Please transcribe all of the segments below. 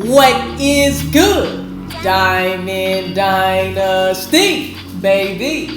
What is good? Diamond Dynasty, baby.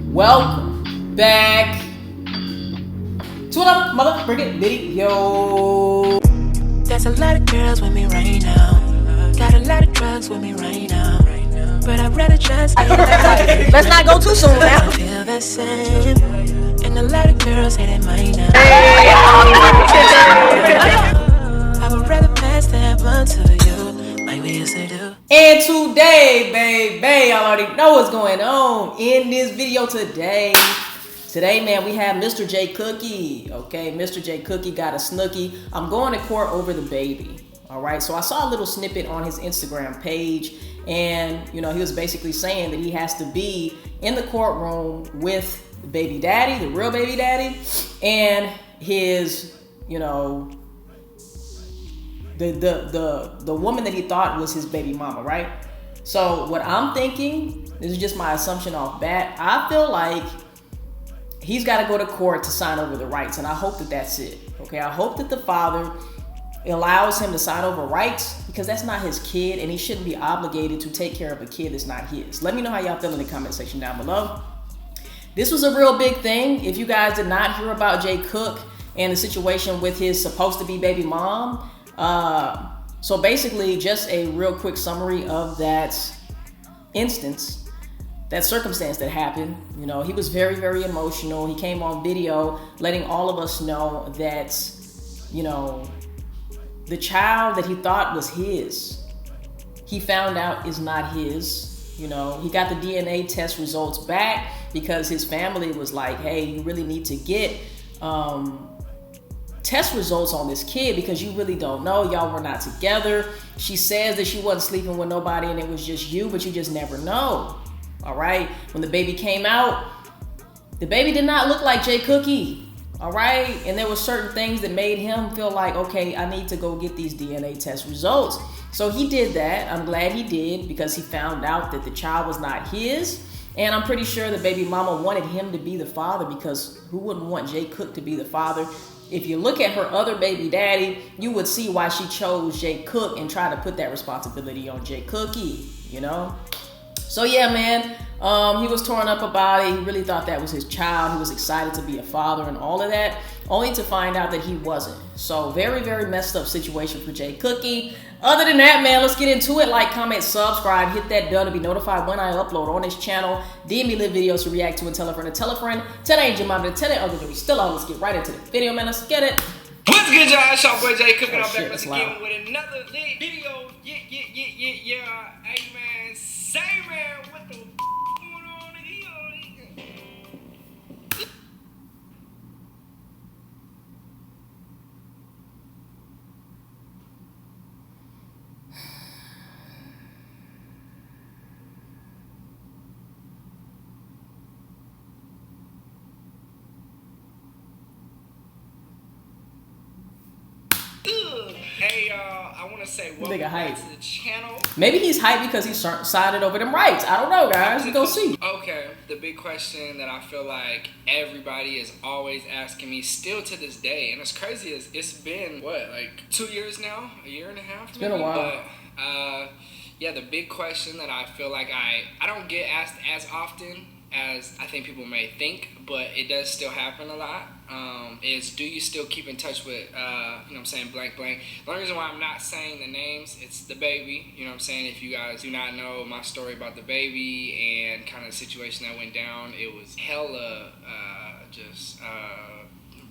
Welcome back to another motherfucking video. There's a lot of girls with me right now. Got a lot of drugs with me right now. But I'd rather just Let's not go too soon now. I feel the same. And a lot of girls say they might not. I would rather pass that one to you, like we used to do. And today, baby, I already know what's going on in this video today. Today, man, we have Mr. J Cookie. Okay, Mr. J Cookie got a snookie. I'm going to court over the baby. All right, so I saw a little snippet on his Instagram page, and he was basically saying that he has to be in the courtroom with the baby daddy, the real baby daddy, and his, the woman that he thought was his baby mama, right? So what I'm thinking, this is just my assumption off bat, I feel like he's got to go to court to sign over the rights, and I hope that that's it. Okay, I hope that the father allows him to sign over rights, because that's not his kid, and he shouldn't be obligated to take care of a kid that's not his. Let me know how y'all feel in the comment section down below. This was a real big thing. If you guys did not hear about Jay Cook and the situation with his supposed to be baby mom, so basically just a real quick summary of that instance, that circumstance that happened. He was very, very emotional. He came on video letting all of us know that, the child that he thought was his, he found out is not his. He got the DNA test results back because his family was like, hey, you really need to get test results on this kid because you really don't know. Y'all were not together. She says that she wasn't sleeping with nobody and it was just you, but you just never know. All right. When the baby came out, the baby did not look like Jay Cookie. All right. And there were certain things that made him feel like, okay, I need to go get these DNA test results. So he did that. I'm glad he did, because he found out that the child was not his. And I'm pretty sure the baby mama wanted him to be the father, because who wouldn't want Jay Cook to be the father? If you look at her other baby daddy, you would see why she chose Jay Cook and try to put that responsibility on Jay Cookie, So yeah, man, he was torn up about it. He really thought that was his child. He was excited to be a father and all of that, only to find out that he wasn't. So very, very messed up situation for Jay Cookie. Other than that, man, let's get into it. Like, comment, subscribe, hit that bell to be notified when I upload on this channel. DM me live videos to react to, and tell a friend to tell a friend. Tell that your mom to tell it other than we still on. Let's get right into the video, man. Let's get it. What's good, y'all? It's your boy Jay Cooking. I'm back that's once again loud. with another lit video. Yeah. Hey, man. Say, man, what the going on in here? Hey, I want to say welcome back to the channel. Maybe he's hyped because he sided over them rights. I don't know, guys. We're gonna see. Okay, the big question that I feel like everybody is always asking me still to this day, and it's crazy, is it's been, what, like 2 years now? A year and a half? It's been a while. But, yeah, the big question that I feel like I don't get asked as often as I think people may think, but it does still happen a lot, is do you still keep in touch with, blank. The only reason why I'm not saying the names, it's the baby, If you guys do not know my story about the baby and kind of the situation that went down, it was hella just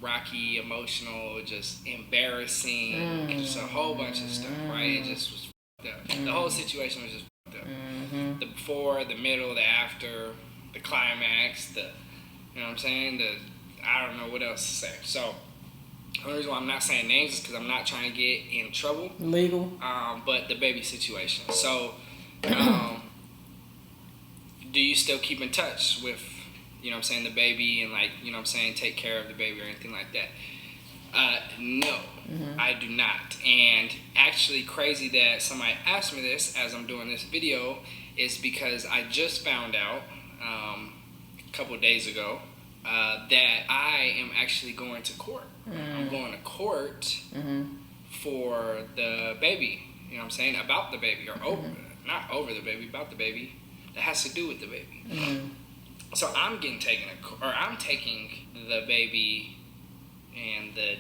rocky, emotional, just embarrassing, just a whole bunch of stuff, right? It just was fucked up. The whole situation was just fucked up. The before, the middle, the after, the climax, I don't know what else to say. So, the only reason why I'm not saying names is because I'm not trying to get in trouble. Legal. But the baby situation. So, do you still keep in touch with, the baby and take care of the baby or anything like that? No, I do not. And actually crazy that somebody asked me this as I'm doing this video is because I just found out a couple days ago that I am actually going to court. I'm going to court for the baby. You know what I'm saying? About the baby, or not over the baby, about the baby. That has to do with the baby. So I'm getting I'm taking the baby and the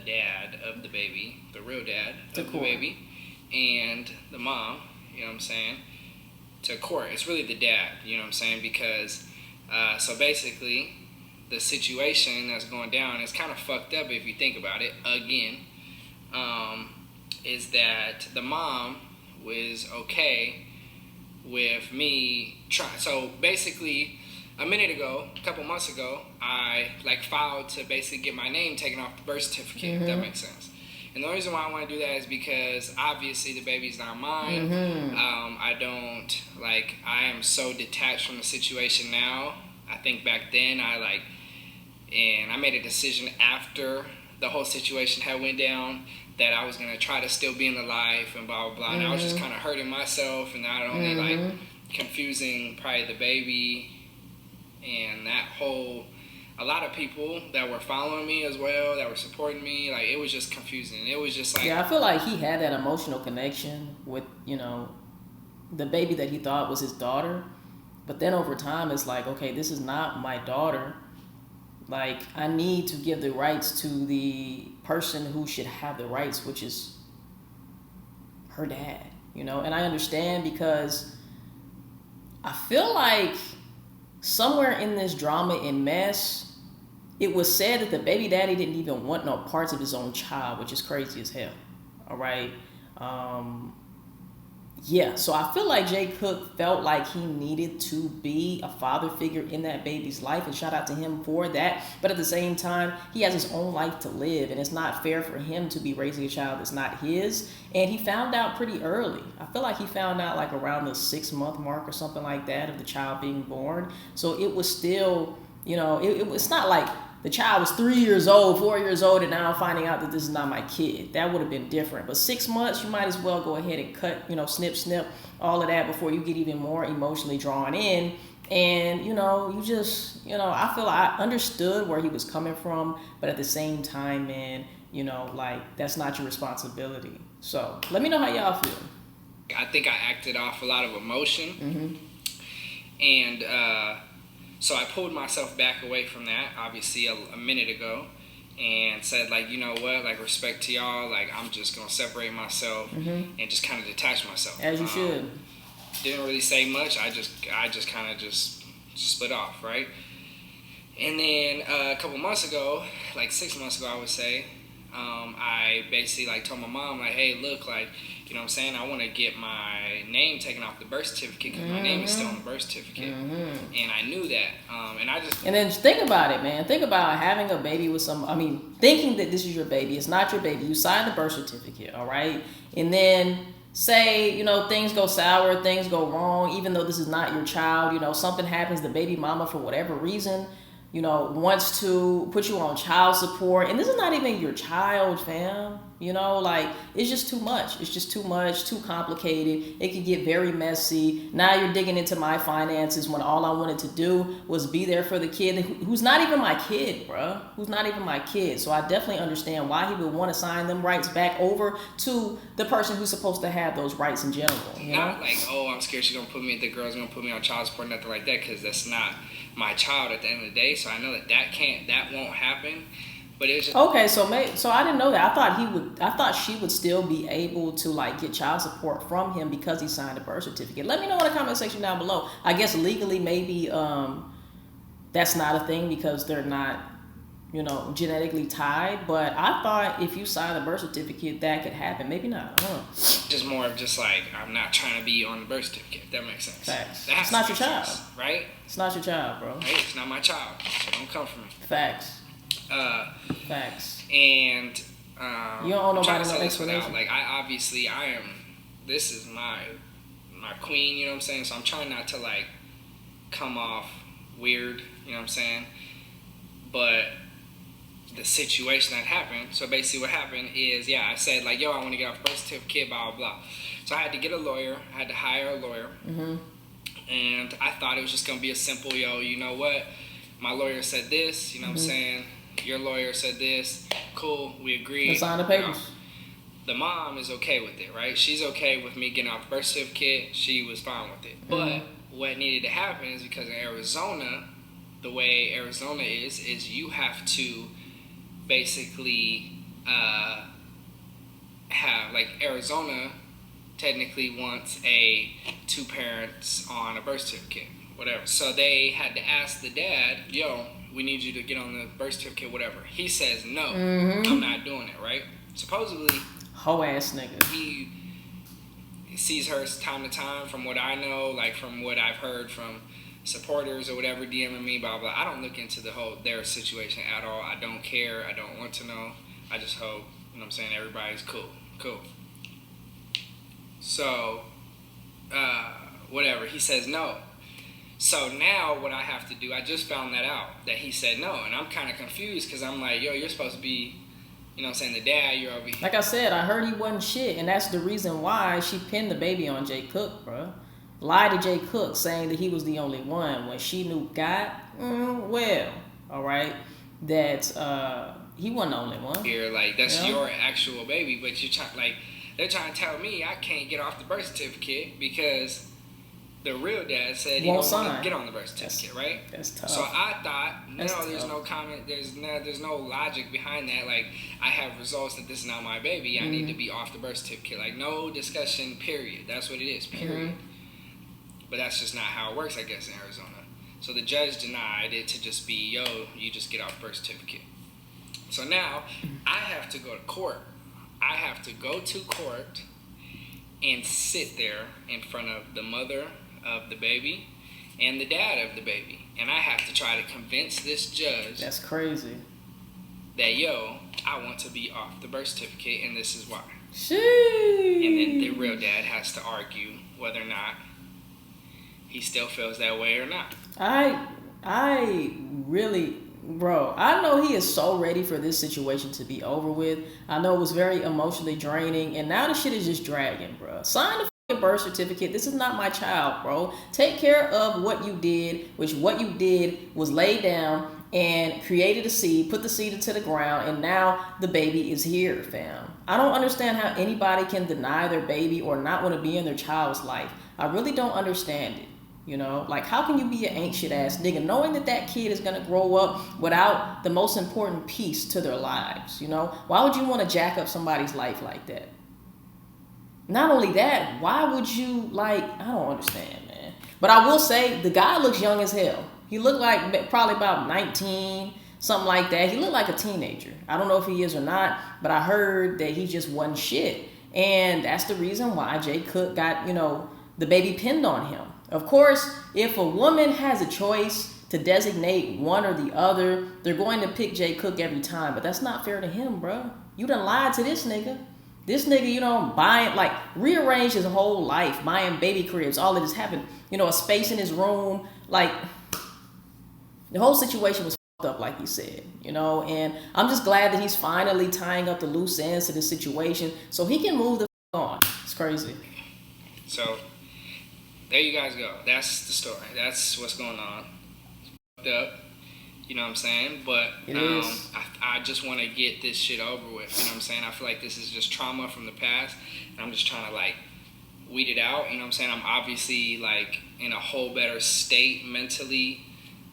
dad of the baby, the real dad of the baby, and the mom, you know what I'm saying, to court. It's really the dad, you know what I'm saying, because so basically the situation that's going down is kind of fucked up if you think about it. Again, is that the mom was okay with me trying. So basically, a couple months ago, I filed to basically get my name taken off the birth certificate, if that makes sense. And the only reason why I want to do that is because obviously the baby's not mine. I am so detached from the situation now. I think back then and I made a decision after the whole situation had went down that I was going to try to still be in the life and blah, blah, blah. And I was just kind of hurting myself and not only confusing probably the baby and that whole, a lot of people that were following me as well, that were supporting me, it was just confusing. It was just I feel like he had that emotional connection with, the baby that he thought was his daughter. But then over time, it's okay, this is not my daughter. I need to give the rights to the person who should have the rights, which is her dad, And I understand because I feel like somewhere in this drama and mess, it was said that the baby daddy didn't even want no parts of his own child, which is crazy as hell. All right. So I feel like Jay Cook felt like he needed to be a father figure in that baby's life, and shout out to him for that. But at the same time, he has his own life to live, and it's not fair for him to be raising a child that's not his. And he found out pretty early. I feel like he found out around the 6-month mark or something like that of the child being born. So it was still, it's not like the child was 3 years old, 4 years old, and now I'm finding out that this is not my kid. That would have been different. But 6 months, you might as well go ahead and cut, snip, all of that before you get even more emotionally drawn in. And, you just, I feel I understood where he was coming from, but at the same time, man, that's not your responsibility. So let me know how y'all feel. I think I acted off a lot of emotion. And, so I pulled myself back away from that, obviously, a minute ago, and said, you know what, respect to y'all, I'm just going to separate myself and just kind of detach myself. As you should. Didn't really say much. I just kind of just split off, right? And then a couple months ago, 6 months ago, I would say, I basically, told my mom, hey, look, you know what I'm saying? I want to get my name taken off the birth certificate because my name is still on the birth certificate. And I knew that. And then think about it, man. Think about having a baby with thinking that this is your baby. It's not your baby. You signed the birth certificate, all right? And then say, things go sour, things go wrong, even though this is not your child, something happens, the baby mama, for whatever reason, wants to put you on child support. And this is not even your child, fam. It's just too much. It's just too much, too complicated. It can get very messy. Now you're digging into my finances when all I wanted to do was be there for the kid who's not even my kid, bruh. Who's not even my kid. So I definitely understand why he would want to sign them rights back over to the person who's supposed to have those rights in general. Not I'm scared the girl's going to put me on child support, nothing like that, because that's not my child at the end of the day. So I know that won't happen. But it was just okay. So I didn't know that. I thought she would still be able to get child support from him because he signed a birth certificate. Let me know in the comment section down below. I guess legally maybe that's not a thing because they're not genetically tied. But I thought if you sign a birth certificate that could happen. Maybe not. I don't know. Just more of just I'm not trying to be on the birth certificate. If that makes sense. Facts. It's not your child, right? It's not your child, bro. Right? It's not my child. So don't come for me. Facts. Facts. And you don't owe nobody no explanation. This is my queen, you know what I'm saying? So I'm trying not to come off weird, you know what I'm saying? But the situation that happened, so basically what happened is, I said I want to get off birth certificate, blah, blah, blah. So I had to get a lawyer. I had to hire a lawyer. And I thought it was just going to be a simple, you know what? My lawyer said this, you know what I'm saying? Your lawyer said this. Cool, we agreed. Let's sign the papers. the mom is okay with it, right? She's okay with me getting off the birth certificate. She was fine with it. But what needed to happen is because in Arizona, the way Arizona is you have to basically have, like, Arizona technically wants a 2 parents on a birth certificate, whatever. So they had to ask the dad, yo, we need you to get on the birth certificate, whatever. He says, no, I'm not doing it, right? Supposedly, hoe ass nigga. He sees her time to time, from what I know, like from what I've heard from supporters or whatever DMing me, blah, blah. I don't look into their situation at all. I don't care. I don't want to know. I just hope, you know what I'm saying, everybody's cool. So, whatever. He says no. So now what I have to do, I just found that out, that he said no. And I'm kind of confused because I'm like, yo, you're supposed to be, you know what I'm saying, the dad, you're over here. Like I said, I heard he wasn't shit. And that's the reason why she pinned the baby on Jay Cook, bro. Lied to Jay Cook saying that he was the only one when she knew God, all right, that he wasn't the only one. Here, like, that's your actual baby, but you're trying, like, they're trying to tell me I can't get off the birth certificate because the real dad said he don't want to get on the birth certificate, right? That's tough. So I thought, there's no comment, there's no logic behind that. Like, I have results that this is not my baby. I need to be off the birth certificate. Like, no discussion, period. That's what it is, period. But that's just not how it works, I guess, in Arizona. So the judge denied it to just be, yo, you just get off birth certificate. So now I have to go to court. I have to go to court and sit there in front of the mother of the baby and the dad of the baby. And I have to try to convince this judge. That's crazy. That, yo, I want to be off the birth certificate and this is why. Sheesh. And then the real dad has to argue whether or not he still feels that way or not. I really, bro, I know he is so ready for this situation to be over with. I know it was very emotionally draining, and now the shit is just dragging, bro. Sign the fucking birth certificate. This is not my child, bro. Take care of what you did, which what you did was lay down and created a seed, put the seed into the ground, and now the baby is here, fam. I don't understand how anybody can deny their baby or not want to be in their child's life. I really don't understand it. You know, like, how can you be an ain't shit ass nigga knowing that that kid is going to grow up without the most important piece to their lives? You know, why would you want to jack up somebody's life like that? Not only that, why would you, like, I don't understand, man. But I will say the guy looks young as hell. He looked like probably about 19, something like that. He looked like a teenager. I don't know if he is or not, but I heard that he just wasn't shit. And that's the reason why Jay Cook got, you know, the baby pinned on him. Of course, if a woman has a choice to designate one or the other, they're going to pick Jay Cook every time. But that's not fair to him, bro. You done lied to this nigga. This nigga, you know, buying, like, rearranged his whole life, buying baby cribs, all of this happened. You know, a space in his room. Like, the whole situation was fucked up, like he said, you know. And I'm just glad that he's finally tying up the loose ends to this situation so he can move the on. It's crazy. So there you guys go. That's the story. That's what's going on. It's fucked up. You know what I'm saying? But I just want to get this shit over with. You know what I'm saying? I feel like this is just trauma from the past. And I'm just trying to, like, weed it out. You know what I'm saying? I'm obviously, like, in a whole better state mentally.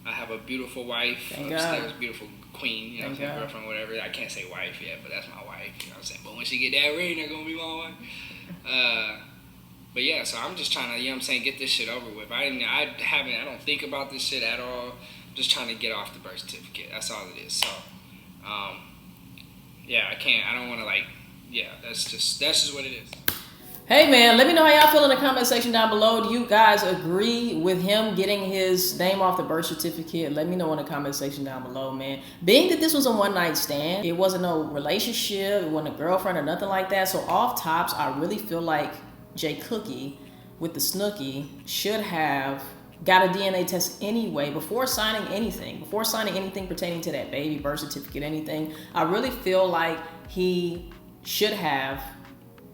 I have a beautiful wife. Upstairs, beautiful queen. You know what I'm saying? Girlfriend, whatever. I can't say wife yet, but that's my wife. You know what I'm saying? But when she get that ring, that's going to be my wife. But yeah, so I'm just trying to, you know what I'm saying, get this shit over with. I don't think about this shit at all. I'm just trying to get off the birth certificate. That's all it is. So, yeah, I don't want to, like, yeah, that's just what it is. Hey man, let me know how y'all feel in the comment section down below. Do you guys agree with him getting his name off the birth certificate? Let me know in the comment section down below, man. Being that this was a one-night stand, it wasn't no relationship, it wasn't a girlfriend or nothing like that. So off tops, I really feel like Jay Cookie with the Snooki should have got a DNA test anyway before signing anything pertaining to that baby, birth certificate, anything. I really feel like he should have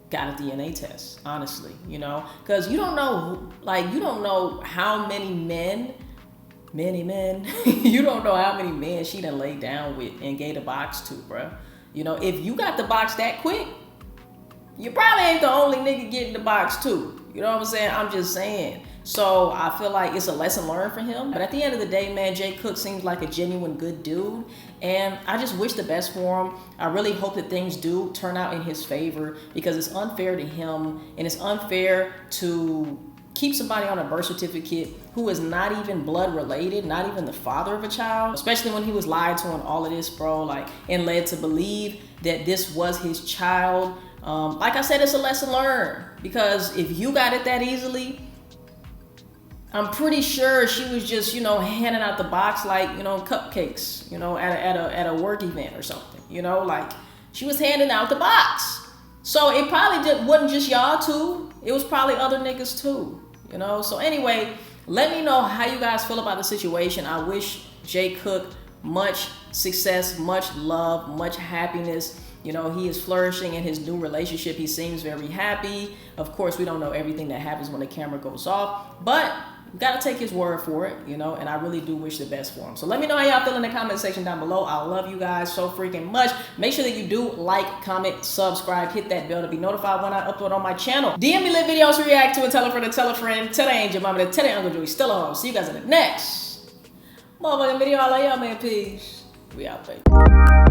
got a DNA test, honestly, you know, because you don't know, like, you don't know how many men, you don't know how many men she done laid down with and gave the box to, bruh. You know, if you got the box that quick, you probably ain't the only nigga getting the box too. You know what I'm saying? I'm just saying. So I feel like it's a lesson learned for him. But at the end of the day, man, Jay Cook seems like a genuine good dude. And I just wish the best for him. I really hope that things do turn out in his favor, because it's unfair to him and it's unfair to keep somebody on a birth certificate who is not even blood related, not even the father of a child, especially when he was lied to and all of this, bro, like, and led to believe that this was his child. Like I said, it's a lesson learned, because if you got it that easily, I'm pretty sure she was just, you know, handing out the box like, you know, cupcakes, you know, at a work event or something, you know, like she was handing out the box. So it probably wasn't just y'all two. It was probably other niggas too, you know. So anyway, let me know how you guys feel about the situation. I wish Jay Cook much success, much love, much happiness. You know, he is flourishing in his new relationship. He seems very happy. Of course, we don't know everything that happens when the camera goes off, but you gotta take his word for it, you know, and I really do wish the best for him. So let me know how y'all feel in the comment section down below. I love you guys so freaking much. Make sure that you do like, comment, subscribe, hit that bell to be notified when I upload on my channel. DM me lit videos to react to, and tell a friend to tell a friend. Tell the angel mama, tell the Uncle Joey still on home. See you guys in the next motherfucking video. I love y'all, man. Peace. We out, baby.